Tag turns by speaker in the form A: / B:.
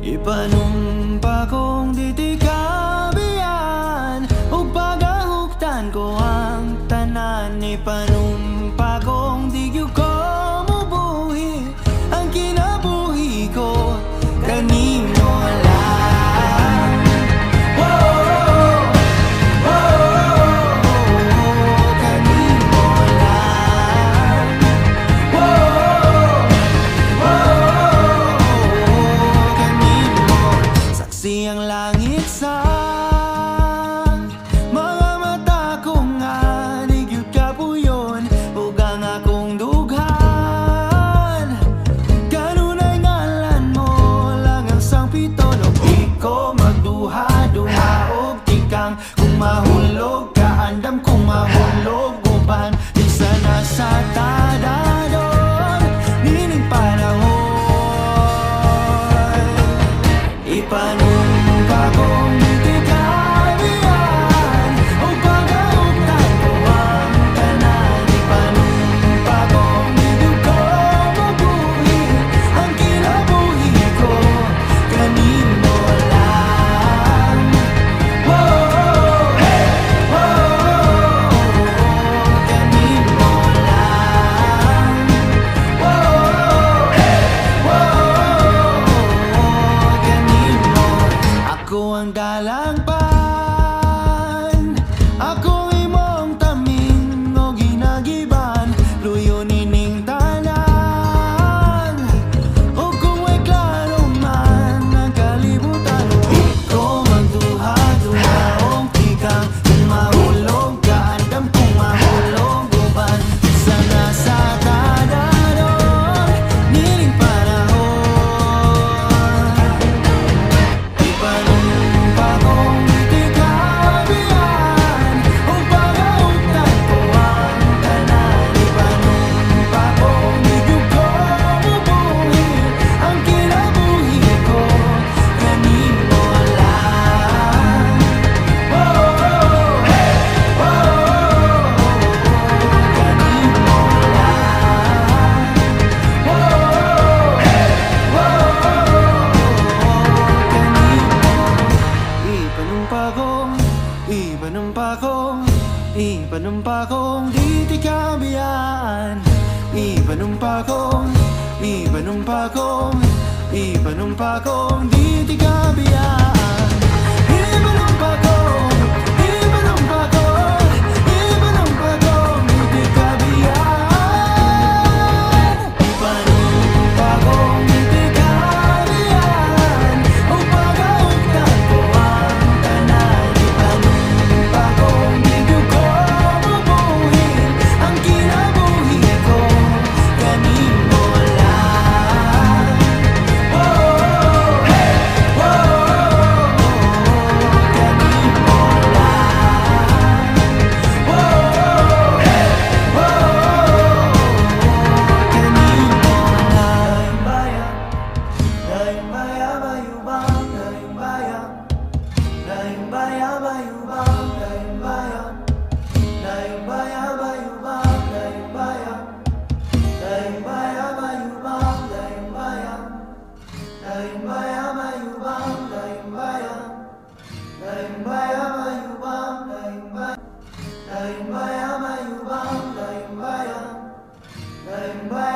A: Ipanumpa kong di ti kabiyan, ug pagahuktan ko ang tanan. Ipanumpa kong di gyud ko mubuhi ang kinabuhi ko kanimo lang. Whoa, whoa, kanimo lang. Whoa, saksi ang langit sa mga mata ko nga nigyud kapuyon ug ang akong dughan. Kanunay ngalan mo lang ang sangpiton ug di ko magduha-duha og tikang kung mahulog ka andam kung mahulog uban di sana sa tadadon nining panahon. Ipanumpa kong di kabiyan, ug pagahuktan ko ang tanan. Ipanumpa kong di gyud ko mabuhi ang kinabuhi ko kanimo lang. Whoa, whoa, kanimo lang. Whoa, kanimo. Ako ang dalangpan, ako imong taming o ginagiban, luyo nining tanan. O kung may klaro man ang kalibutan, di ko magduha-duha og tikang kung mahulog ka andam kung mahulog uban sana sa tadadon nining panahon. Ipanumpa kong di kabiyan, ug pagahuktan ko ang tanan. Ipanumpa kong di gyud ko mubuhi ang kinabuhi ko kanimo lang. Whoa, kanimo lang. Ipanumpa kong di ti kabiyan. Ipanumpa kong di ti kabiyan. Ipanumpa kong di ti kabiyan. Ipanumpa kong di ti kabiyan, ug pagahuktan ko ang tanan. Ipanumpa kong di gyud ko mabuhi ang kinabuhi ko kanimo lang. Whoa, kanimo lang. Kanimo lang. Daing bayan, bayubang, daing bayan. Daing bayan, bayubang, daing bayan. Daing bayan, bayubang, daing bayan. Daing bayan, bayubang, daing bayan. Daing bayan, bayubang, daing bayan. Daing bayan, bayubang, daing bayan. Daing bayan, bayubang, daing bayan. Daing bayan